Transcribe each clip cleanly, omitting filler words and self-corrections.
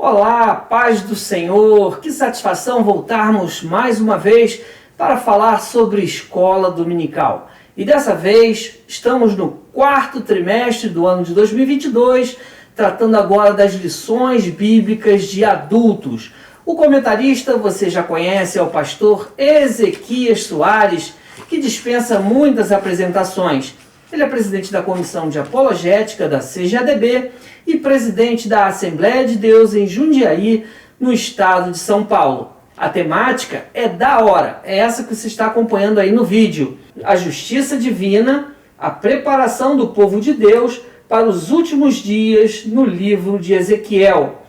Olá, paz do Senhor, que satisfação voltarmos mais uma vez para falar sobre escola dominical. E dessa vez estamos no quarto trimestre do ano de 2022, tratando agora das lições bíblicas de adultos. O comentarista você já conhece, é o pastor Ezequias Soares, que dispensa muitas apresentações. Ele é presidente da Comissão de Apologética da CGADB e presidente da Assembleia de Deus em Jundiaí, no estado de São Paulo. A temática é da hora, é essa que você está acompanhando aí no vídeo. A justiça divina, a preparação do povo de Deus para os últimos dias no livro de Ezequiel.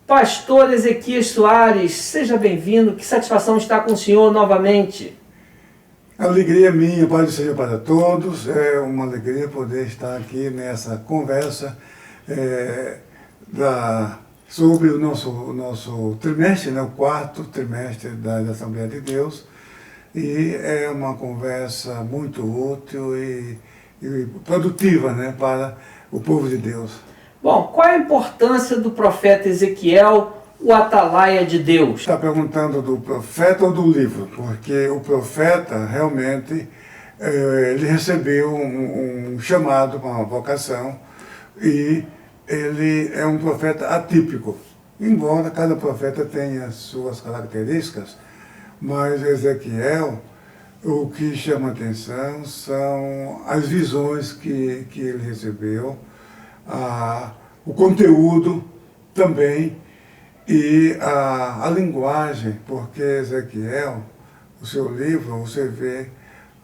Pastor Ezequias Soares, seja bem-vindo, que satisfação estar com o senhor novamente. Alegria minha, paz do Senhor para todos. É uma alegria poder estar aqui nessa conversa sobre o nosso trimestre, né, o quarto trimestre da Assembleia de Deus. E é uma conversa muito útil e produtiva, né, para o povo de Deus. Bom, qual é a importância do profeta Ezequiel, o atalaia de Deus? Está perguntando do profeta ou do livro? Porque o profeta realmente ele recebeu um chamado, uma vocação, e ele é um profeta atípico. Embora cada profeta tenha suas características, mas Ezequiel, o que chama atenção são as visões que ele recebeu, o conteúdo também, e a linguagem, porque Ezequiel, o seu livro, você vê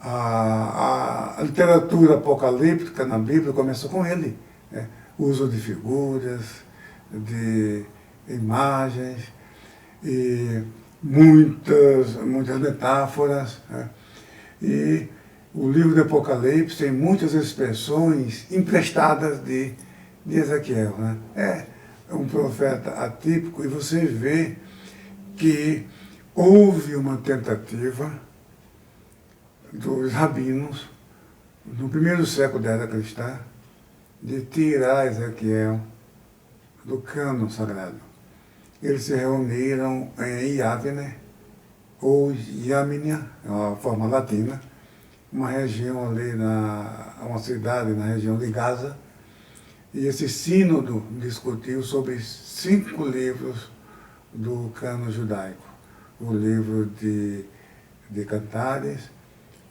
a literatura apocalíptica na Bíblia começa com ele, né? Uso de figuras, de imagens e muitas metáforas, né? E o livro do Apocalipse tem muitas expressões emprestadas de Ezequiel, né? É um profeta atípico, e você vê que houve uma tentativa dos rabinos, no primeiro século da era cristã, de tirar Ezequiel do cânon sagrado. Eles se reuniram em Yavne, ou Yamnia, é uma forma latina, uma região ali, uma cidade na região de Gaza. E esse sínodo discutiu sobre 5 livros do cânon judaico. O livro de Cantares,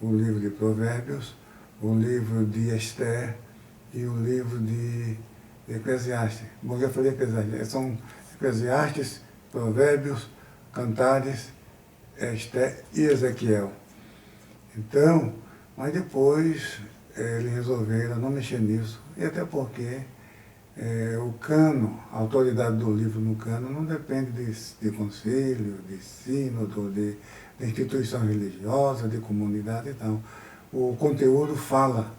o livro de Provérbios, o livro de Esther e o livro de Eclesiastes. Bom, já falei Eclesiastes. São Eclesiastes, Provérbios, Cantares, Esther e Ezequiel. Então, mas depois eles resolveram não mexer nisso, e até porque o cânon, a autoridade do livro no cânon não depende de conselho, de sínodo, de instituição religiosa, de comunidade, então o conteúdo fala,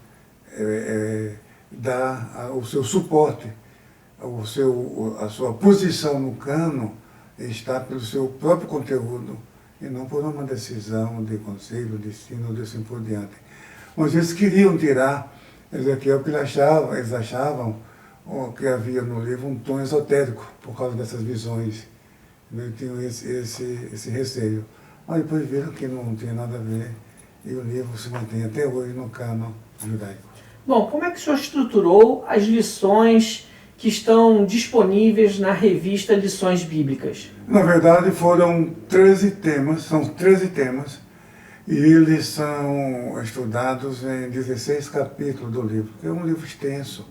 dá o seu suporte, a sua posição no cânon está pelo seu próprio conteúdo e não por uma decisão de conselho, de sínodo e assim por diante. Mas eles queriam tirar Ezequiel porque eles achavam que havia no livro um tom esotérico por causa dessas visões. Eles tinham esse receio. Mas depois viram que não tinha nada a ver e o livro se mantém até hoje no cânon judaico. Bom, como é que o senhor estruturou as lições que estão disponíveis na revista Lições Bíblicas? Na verdade foram 13 temas, são 13 temas, e eles são estudados em 16 capítulos do livro, que é um livro extenso.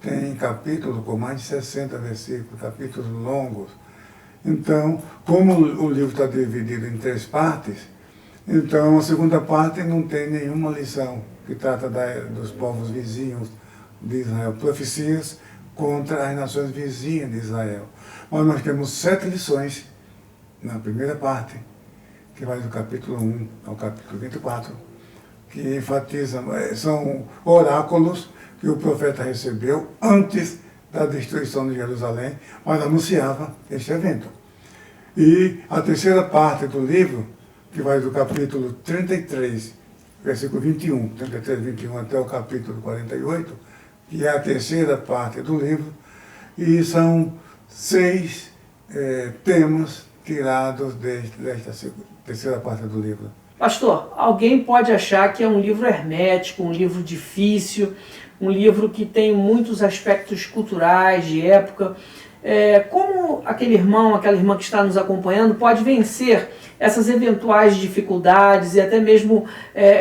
Tem capítulos com mais de 60 versículos, capítulos longos. Então, como o livro está dividido em 3 partes, então a segunda parte não tem nenhuma lição, que trata dos povos vizinhos de Israel, profecias contra as nações vizinhas de Israel. Mas nós temos 7 lições na primeira parte, que vai do capítulo 1 ao capítulo 24, que enfatizam, são oráculos que o profeta recebeu antes da destruição de Jerusalém, mas anunciava este evento. E a terceira parte do livro, que vai do capítulo 33, versículo 21, 33, 21 até o capítulo 48, que é a terceira parte do livro, e são 6 temas tirados desta terceira parte do livro. Pastor, alguém pode achar que é um livro hermético, um livro difícil, um livro que tem muitos aspectos culturais, de época. Como aquele irmão, aquela irmã que está nos acompanhando pode vencer essas eventuais dificuldades e até mesmo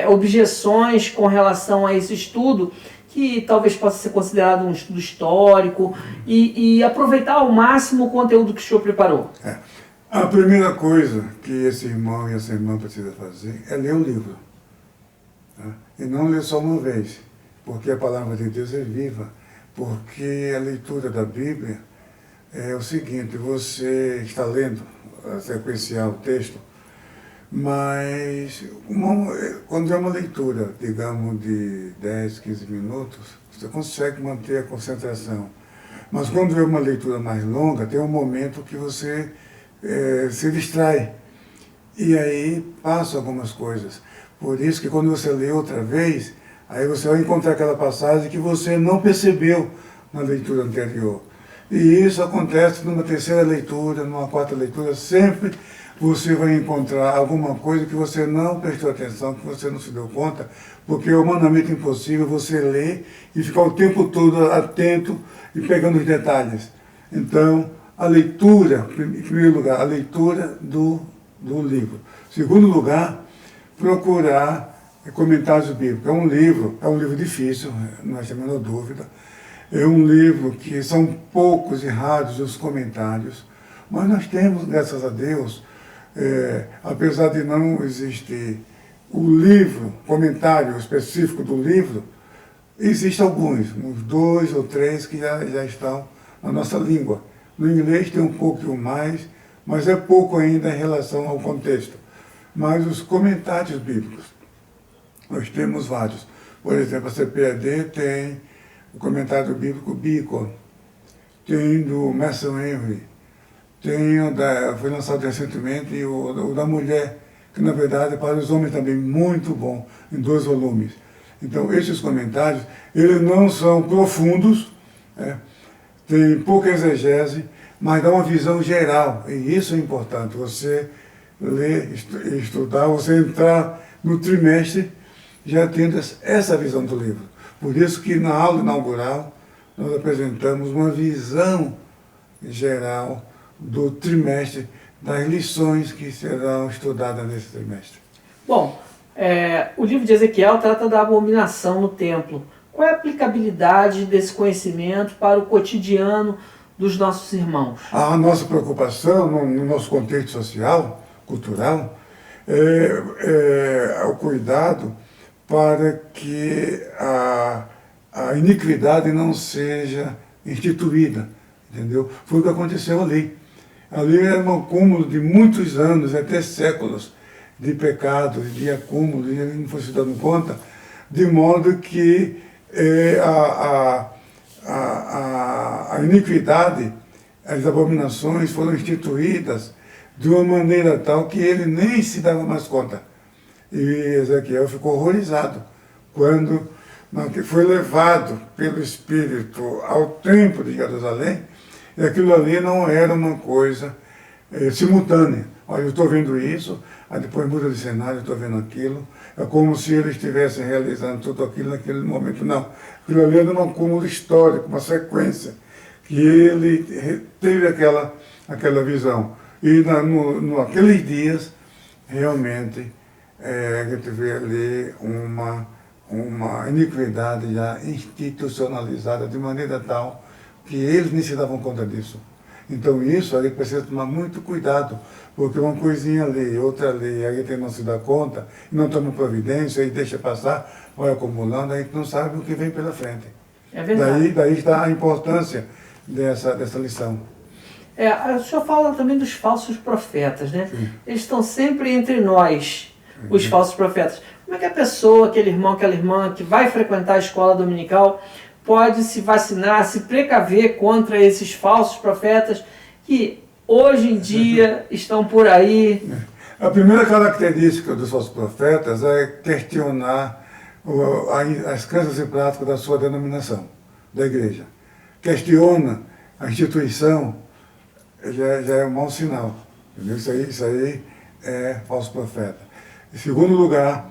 objeções com relação a esse estudo, que talvez possa ser considerado um estudo histórico, e aproveitar ao máximo o conteúdo que o senhor preparou? A primeira coisa que esse irmão e essa irmã precisam fazer é ler o livro. Tá? E não ler só uma vez, porque a palavra de Deus é viva. Porque a leitura da Bíblia é o seguinte: você está lendo, sequenciar o texto, mas quando é uma leitura, digamos, de 10, 15 minutos, você consegue manter a concentração. Mas quando é uma leitura mais longa, tem um momento que você se distrai. E aí passam algumas coisas. Por isso que quando você lê outra vez, aí você vai encontrar aquela passagem que você não percebeu na leitura anterior. E isso acontece numa terceira leitura, numa quarta leitura, sempre você vai encontrar alguma coisa que você não prestou atenção, que você não se deu conta, porque é humanamente impossível você ler e ficar o tempo todo atento e pegando os detalhes. Então, a leitura, em primeiro lugar, a leitura do livro. Em segundo lugar, procurar comentários bíblicos. É um livro difícil, não há a menor dúvida. É um livro que são poucos e raros os comentários, mas nós temos, graças a Deus, apesar de não existir o livro, comentário específico do livro, existem alguns, uns 2 ou 3 que já estão na nossa língua. No inglês tem um pouco mais, mas é pouco ainda em relação ao contexto. Mas os comentários bíblicos, nós temos vários. Por exemplo, a CPAD tem o comentário bíblico Beacon, tem do Mason Henry, tem foi lançado recentemente o da mulher, que na verdade é para os homens também muito bom, em 2 volumes. Então, esses comentários, eles não são profundos, tem pouca exegese, mas dá uma visão geral, e isso é importante, você ler, estudar, você entrar no trimestre já tendo essa visão do livro. Por isso que na aula inaugural nós apresentamos uma visão geral do trimestre, das lições que serão estudadas nesse trimestre. Bom, o livro de Ezequiel trata da abominação no templo. Qual é a aplicabilidade desse conhecimento para o cotidiano dos nossos irmãos? A nossa preocupação no nosso contexto social, cultural, é o cuidado para que a iniquidade não seja instituída, entendeu? Foi o que aconteceu ali. Ali era um acúmulo de muitos anos, até séculos, de pecados, de acúmulo, e ele não foi se dando conta, de modo que a iniquidade, as abominações foram instituídas de uma maneira tal que ele nem se dava mais conta. E Ezequiel ficou horrorizado quando foi levado pelo Espírito ao templo de Jerusalém, e aquilo ali não era uma coisa simultânea. Olha, eu estou vendo isso, aí depois muda de cenário, eu estou vendo aquilo. É como se ele estivesse realizando tudo aquilo naquele momento. Não, aquilo ali era um acúmulo histórico, uma sequência, que ele teve aquela visão. E naqueles dias, realmente, a gente vê ali uma iniquidade já institucionalizada de maneira tal que eles nem se davam conta disso. Então isso a gente precisa tomar muito cuidado, porque uma coisinha ali, outra ali, a gente não se dá conta, não toma providência e deixa passar, vai acumulando, a gente não sabe o que vem pela frente. É verdade. Daí está a importância dessa lição. O senhor fala também dos falsos profetas, né? Sim. Eles estão sempre entre nós, os falsos profetas. Como é que a pessoa, aquele irmão, aquela irmã que vai frequentar a escola dominical pode se vacinar, se precaver contra esses falsos profetas que hoje em dia estão por aí? A primeira característica dos falsos profetas é questionar as crenças e práticas da sua denominação, da igreja. Questiona a instituição já é um mau sinal. Entendeu? Isso aí é falso profeta. Em segundo lugar,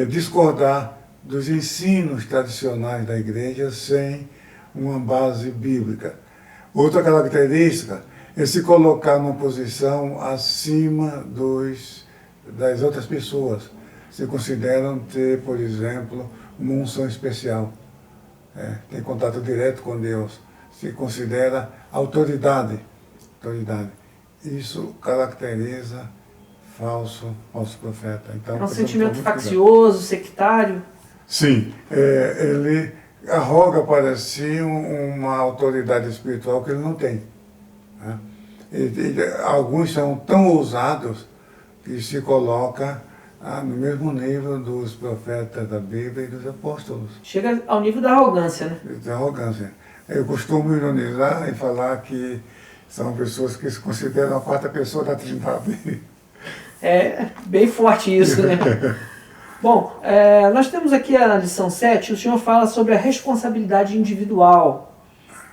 discordar dos ensinos tradicionais da igreja sem uma base bíblica. Outra característica é se colocar numa posição acima das outras pessoas. Se consideram ter, por exemplo, uma unção especial. Tem contato direto com Deus. Se considera autoridade. Isso caracteriza falso profeta. Então, é um sentimento faccioso, sectário? Sim, ele arroga para si uma autoridade espiritual que ele não tem. Né? Alguns são tão ousados que se coloca no mesmo nível dos profetas da Bíblia e dos apóstolos. Chega ao nível da arrogância, né? Da arrogância. Eu costumo ironizar e falar que são pessoas que se consideram a quarta pessoa da Trindade. É bem forte isso, né? Bom, nós temos aqui a lição 7, o senhor fala sobre a responsabilidade individual,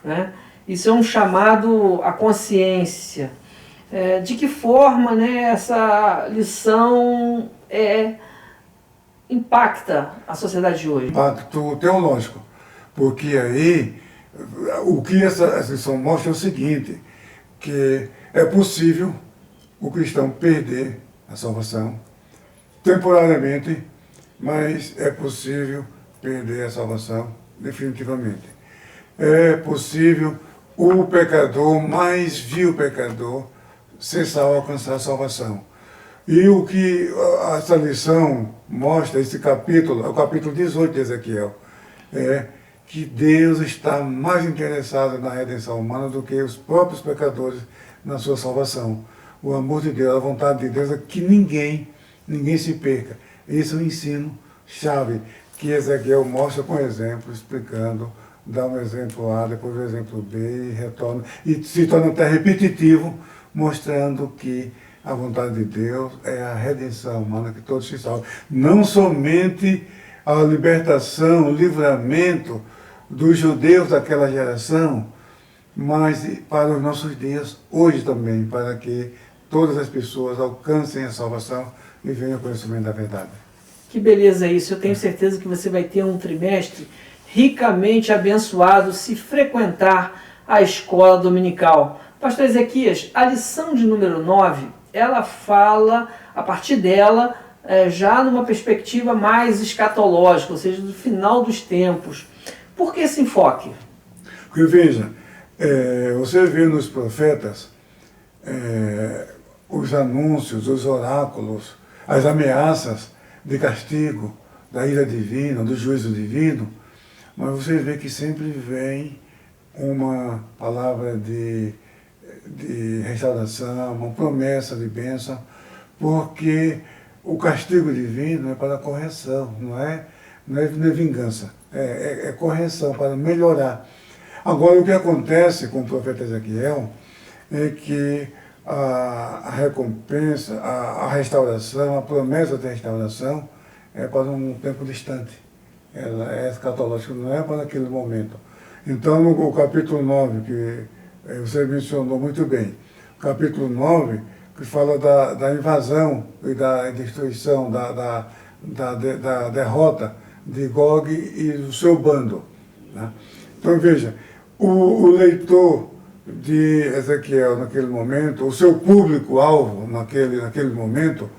né? Isso é um chamado à consciência. De que forma, né, essa lição impacta a sociedade de hoje? Impacto teológico, porque aí o que essa lição mostra é o seguinte, que é possível o cristão perder a salvação temporariamente, mas é possível perder a salvação definitivamente. É possível o pecador, mais vil pecador, ser salvo, alcançar a salvação. E o que essa lição mostra, esse capítulo, é o capítulo 18 de Ezequiel, é que Deus está mais interessado na redenção humana do que os próprios pecadores na sua salvação. O amor de Deus, a vontade de Deus é que ninguém se perca. Esse é o ensino chave que Ezequiel mostra com exemplo, explicando, dá um exemplo A, depois o exemplo B e retorna. E se torna até repetitivo, mostrando que a vontade de Deus é a redenção humana, que todos se salvem. Não somente a libertação, o livramento dos judeus daquela geração, mas para os nossos dias, hoje também, para que todas as pessoas alcancem a salvação e venham ao conhecimento da verdade. Que beleza isso, eu tenho certeza que você vai ter um trimestre ricamente abençoado se frequentar a escola dominical. Pastor Ezequias, a lição de número 9, ela fala, a partir dela, já numa perspectiva mais escatológica, ou seja, do final dos tempos. Por que esse enfoque? Porque veja, você vê nos profetas os anúncios, os oráculos, as ameaças de castigo, da ira divina, do juízo divino, mas você vê que sempre vem uma palavra de restauração, uma promessa de bênção, porque o castigo divino é para correção, não é vingança, é correção, para melhorar. Agora, o que acontece com o profeta Ezequiel é que a recompensa, a restauração, a promessa de restauração é para um tempo distante. Ela é escatológica, não é para aquele momento. Então, no capítulo 9, que você mencionou muito bem, capítulo 9, que fala da invasão e da destruição, da derrota de Gog e do seu bando. Né? Então, veja, o leitor de Ezequiel naquele momento, o seu público-alvo naquele momento,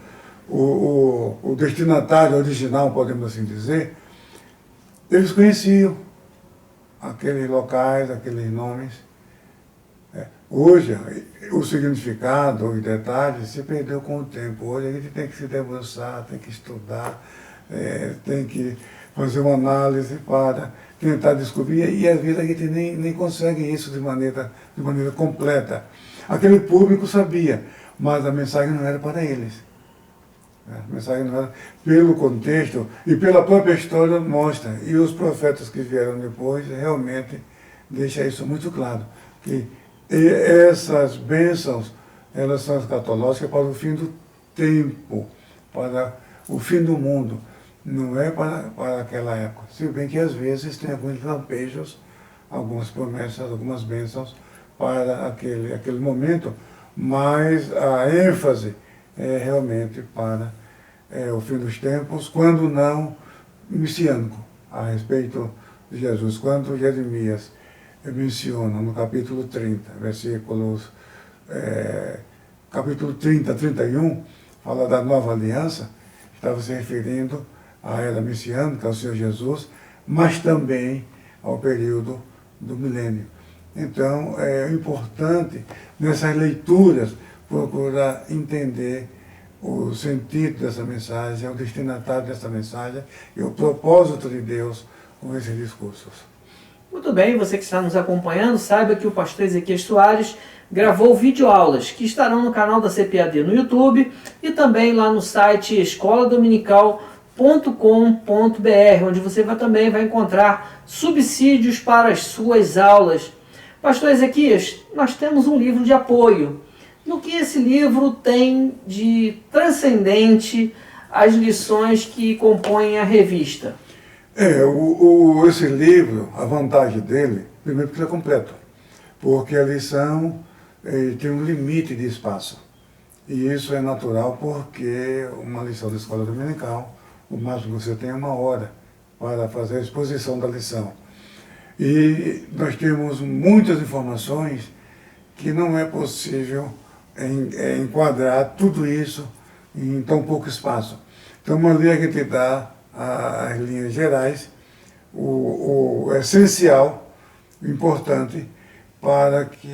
o destinatário original, podemos assim dizer, eles conheciam aqueles locais, aqueles nomes. Hoje, o significado, os detalhes, se perdeu com o tempo. Hoje a gente tem que se debruçar, tem que estudar, tem que fazer uma análise para tentar descobrir, e às vezes a gente nem consegue isso de maneira completa. Aquele público sabia, mas a mensagem não era para eles. A mensagem não era, pelo contexto e pela própria história mostra, e os profetas que vieram depois realmente deixam isso muito claro, que essas bênçãos, elas são escatológicas para o fim do tempo, para o fim do mundo. Não é para aquela época. Se bem que às vezes tem alguns lampejos, algumas promessas, algumas bênçãos para aquele momento, mas a ênfase é realmente para o fim dos tempos, quando não messiânico, a respeito de Jesus. Quando Jeremias menciona no capítulo 30, capítulo 30, 31, fala da nova aliança, estava se referindo à era messiânica, ao Senhor Jesus, mas também ao período do milênio. Então, é importante, nessas leituras, procurar entender o sentido dessa mensagem, o destinatário dessa mensagem e o propósito de Deus com esses discursos. Muito bem, você que está nos acompanhando, saiba que o pastor Ezequias Soares gravou videoaulas que estarão no canal da CPAD no YouTube e também lá no site escoladominical.com.br, onde você também vai encontrar subsídios para as suas aulas. Pastor Ezequias, nós temos um livro de apoio. No que esse livro tem de transcendente as lições que compõem a revista? Esse livro, a vantagem dele, primeiro porque ele é completo, porque a lição tem um limite de espaço. E isso é natural porque uma lição da escola dominical, o máximo que você tem é 1 hora para fazer a exposição da lição. E nós temos muitas informações que não é possível enquadrar tudo isso em tão pouco espaço. Então, ali a gente dá as linhas gerais, o essencial, o importante, para que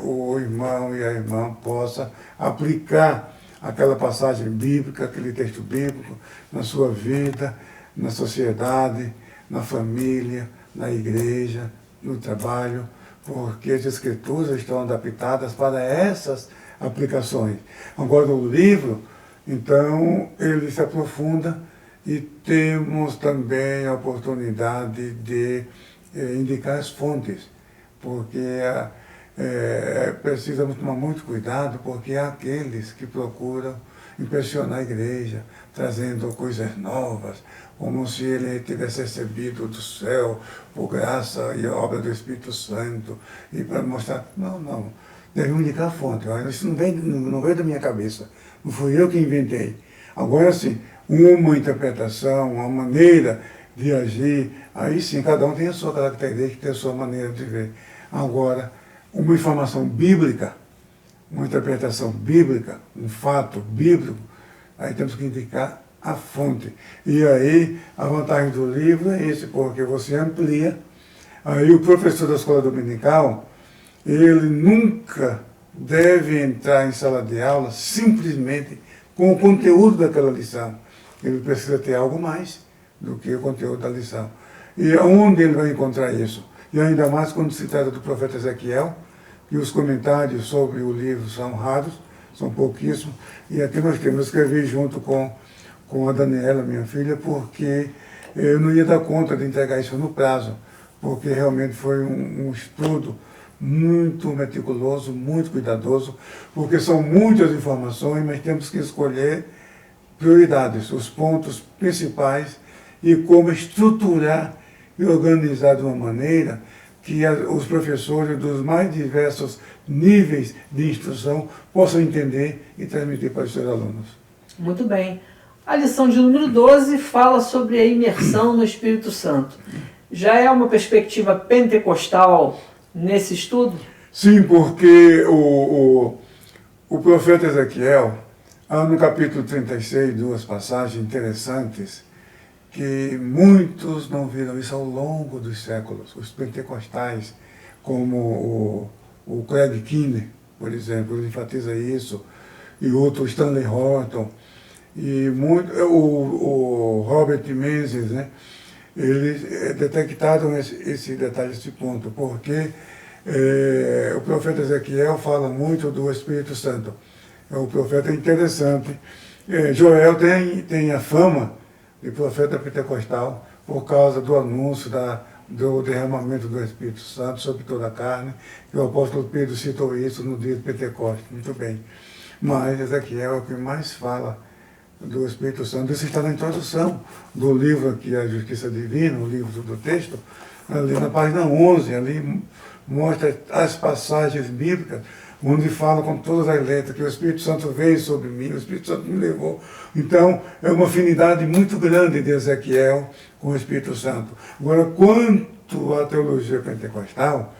o irmão e a irmã possa aplicar aquela passagem bíblica, aquele texto bíblico, na sua vida, na sociedade, na família, na igreja, no trabalho, porque as escrituras estão adaptadas para essas aplicações. Agora, o livro, então, ele se aprofunda e temos também a oportunidade de indicar as fontes, porque precisamos tomar muito cuidado, porque há aqueles que procuram impressionar a igreja, trazendo coisas novas, como se ele tivesse recebido do céu, por graça e obra do Espírito Santo, e para mostrar, não, deve indicar a fonte, isso não veio da minha cabeça, não fui eu que inventei. Agora sim, uma interpretação, uma maneira de agir, aí sim, cada um tem a sua característica, tem a sua maneira de ver. Agora, uma informação bíblica, uma interpretação bíblica, um fato bíblico, aí temos que indicar a fonte. E aí, a vantagem do livro é esse, porque você amplia. Aí o professor da escola dominical, ele nunca deve entrar em sala de aula simplesmente com o conteúdo daquela lição. Ele precisa ter algo mais do que o conteúdo da lição. E onde ele vai encontrar isso? E ainda mais quando se trata do profeta Ezequiel, que os comentários sobre o livro são raros, são pouquíssimos, e aqui nós temos, escrevi junto com a Daniela, minha filha, porque eu não ia dar conta de entregar isso no prazo, porque realmente foi um estudo muito meticuloso, muito cuidadoso, porque são muitas informações, mas temos que escolher prioridades, os pontos principais e como estruturar e organizar de uma maneira que os professores dos mais diversos níveis de instrução possam entender e transmitir para os seus alunos. Muito bem. A lição de número 12 fala sobre a imersão no Espírito Santo. Já é uma perspectiva pentecostal nesse estudo? Sim, porque o profeta Ezequiel, no capítulo 36, 2 passagens interessantes, que muitos não viram isso ao longo dos séculos. Os pentecostais, como o Craig Kinner, por exemplo, ele enfatiza isso, e outro, Stanley Horton, e o Robert Menzies, né? Eles detectaram esse detalhe, esse ponto, porque o profeta Ezequiel fala muito do Espírito Santo. O profeta é interessante. Joel tem a fama de profeta pentecostal por causa do anúncio do derramamento do Espírito Santo sobre toda a carne, e o apóstolo Pedro citou isso no dia de Pentecostes, muito bem. Mas Ezequiel é o que mais fala do Espírito Santo. Isso está na introdução do livro aqui, A Justiça Divina, o livro do texto, ali na página 11, ali mostra as passagens bíblicas, onde fala com todas as letras que o Espírito Santo veio sobre mim, o Espírito Santo me levou. Então, é uma afinidade muito grande de Ezequiel com o Espírito Santo. Agora, quanto à teologia pentecostal,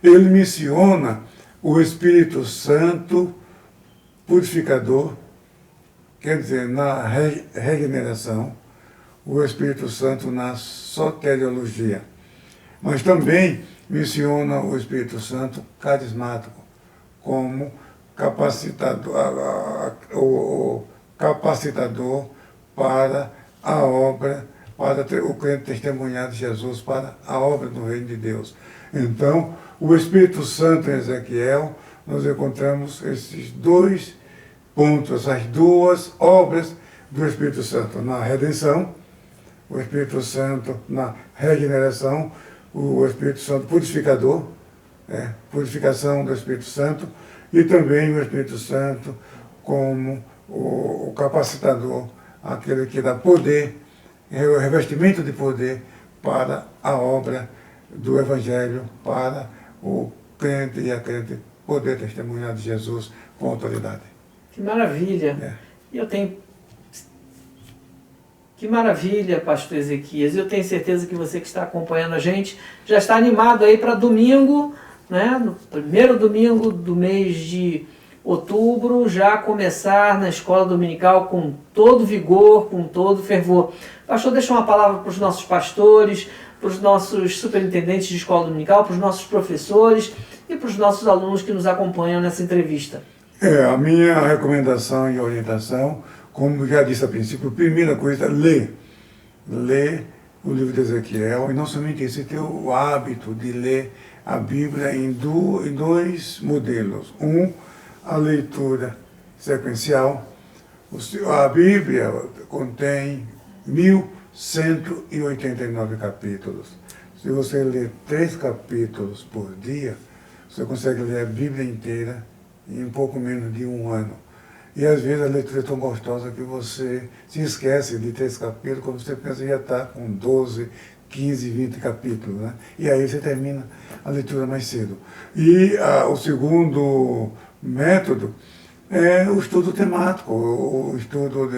ele menciona o Espírito Santo purificador, quer dizer, na regeneração, o Espírito Santo na soteriologia. Mas também menciona o Espírito Santo carismático, como o capacitador para a obra, para o crente testemunhar de Jesus para a obra do Reino de Deus. Então, o Espírito Santo em Ezequiel, nós encontramos esses dois pontos, as duas obras do Espírito Santo, na redenção, o Espírito Santo na regeneração, o Espírito Santo purificador, purificação do Espírito Santo, e também o Espírito Santo como o capacitador, aquele que dá poder, o revestimento de poder para a obra do Evangelho, para o crente e a crente poder testemunhar de Jesus com autoridade. Que maravilha! Que maravilha, pastor Ezequias. Eu tenho certeza que você que está acompanhando a gente já está animado aí para domingo, né? No primeiro domingo do mês de outubro, já começar na escola dominical com todo vigor, com todo fervor. Pastor, deixa uma palavra para os nossos pastores, para os nossos superintendentes de escola dominical, para os nossos professores e para os nossos alunos que nos acompanham nessa entrevista. A minha recomendação e orientação, como já disse a princípio, a primeira coisa, ler o livro de Ezequiel, e não somente isso, ter o hábito de ler a Bíblia em dois modelos. A leitura sequencial. A Bíblia contém 1189 capítulos. Se você ler 3 capítulos por dia, você consegue ler a Bíblia inteira em um pouco menos de um ano. E às vezes a leitura é tão gostosa que você se esquece de 3 capítulos, quando você pensa que já está com 12, 15, 20 capítulos, né? E aí você termina a leitura mais cedo. E o segundo método é o estudo temático, o estudo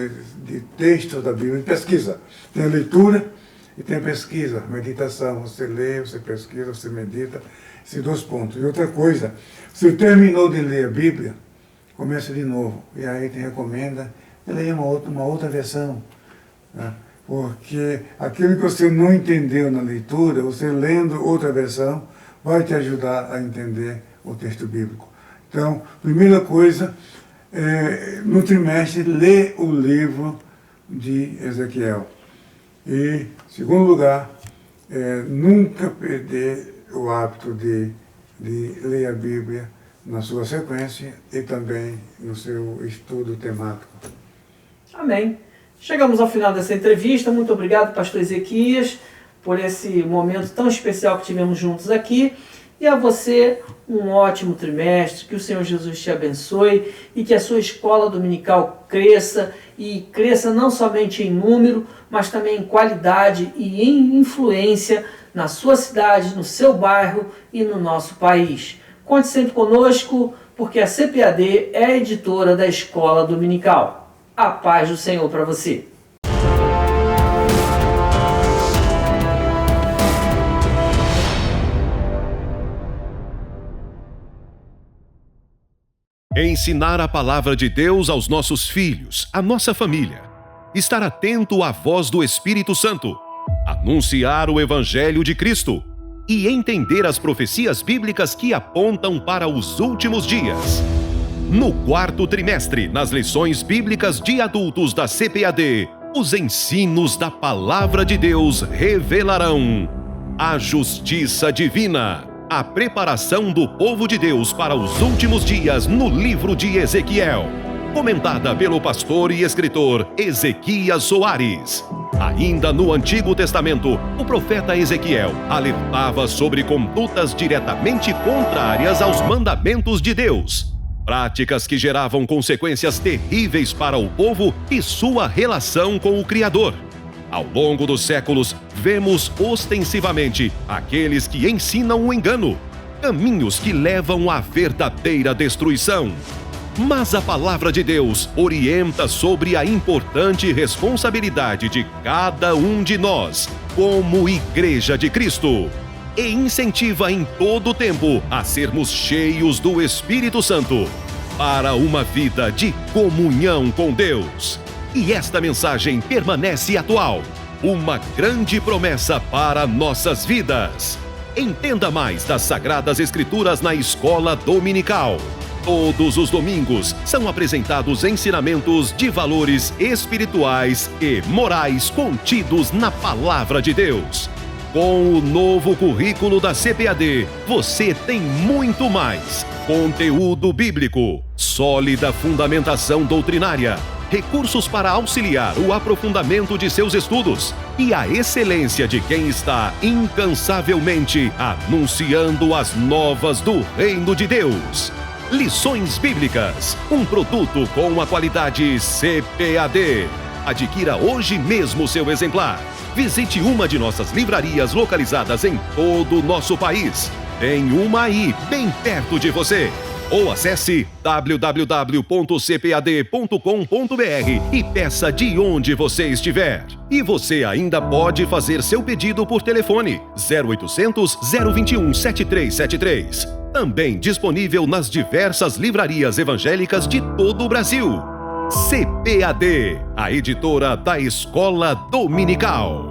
de textos da Bíblia, de pesquisa. Tem a leitura e tem a pesquisa, meditação. Você lê, você pesquisa, você medita, esses 2 pontos. E outra coisa, se terminou de ler a Bíblia, começa de novo. E aí te recomenda ler uma outra versão, né? Porque aquilo que você não entendeu na leitura, você lendo outra versão, vai te ajudar a entender o texto bíblico. Então, primeira coisa, no trimestre, ler o livro de Ezequiel. E, segundo lugar, nunca perder o hábito de ler a Bíblia na sua sequência e também no seu estudo temático. Amém. Chegamos ao final dessa entrevista. Muito obrigado, pastor Ezequias, por esse momento tão especial que tivemos juntos aqui. E a você, um ótimo trimestre, que o Senhor Jesus te abençoe e que a sua escola dominical cresça, e cresça não somente em número, mas também em qualidade e em influência na sua cidade, no seu bairro e no nosso país. Conte sempre conosco, porque a CPAD é a editora da escola dominical. A paz do Senhor para você. Ensinar a palavra de Deus aos nossos filhos, à nossa família. Estar atento à voz do Espírito Santo. Anunciar o Evangelho de Cristo. E entender as profecias bíblicas que apontam para os últimos dias. No 4º trimestre, nas lições bíblicas de adultos da CPAD, os ensinos da Palavra de Deus revelarão a justiça divina, a preparação do povo de Deus para os últimos dias no livro de Ezequiel, comentada pelo pastor e escritor Ezequias Soares. Ainda no Antigo Testamento, o profeta Ezequiel alertava sobre condutas diretamente contrárias aos mandamentos de Deus. práticas que geravam consequências terríveis para o povo e sua relação com o Criador. Ao longo dos séculos, vemos ostensivamente aqueles que ensinam o engano, caminhos que levam à verdadeira destruição. Mas a palavra de Deus orienta sobre a importante responsabilidade de cada um de nós, como Igreja de Cristo, e incentiva em todo o tempo a sermos cheios do Espírito Santo para uma vida de comunhão com Deus. E esta mensagem permanece atual, uma grande promessa para nossas vidas. Entenda mais das Sagradas Escrituras na Escola Dominical. Todos os domingos são apresentados ensinamentos de valores espirituais e morais contidos na Palavra de Deus. Com o novo currículo da CPAD, você tem muito mais: conteúdo bíblico, sólida fundamentação doutrinária, recursos para auxiliar o aprofundamento de seus estudos e a excelência de quem está incansavelmente anunciando as novas do Reino de Deus. Lições Bíblicas, um produto com a qualidade CPAD. Adquira hoje mesmo seu exemplar. Visite uma de nossas livrarias localizadas em todo o nosso país. Tem uma aí, bem perto de você. Ou acesse www.cpad.com.br e peça de onde você estiver. E você ainda pode fazer seu pedido por telefone 0800 021 7373. Também disponível nas diversas livrarias evangélicas de todo o Brasil. CPAD, a editora da Escola Dominical.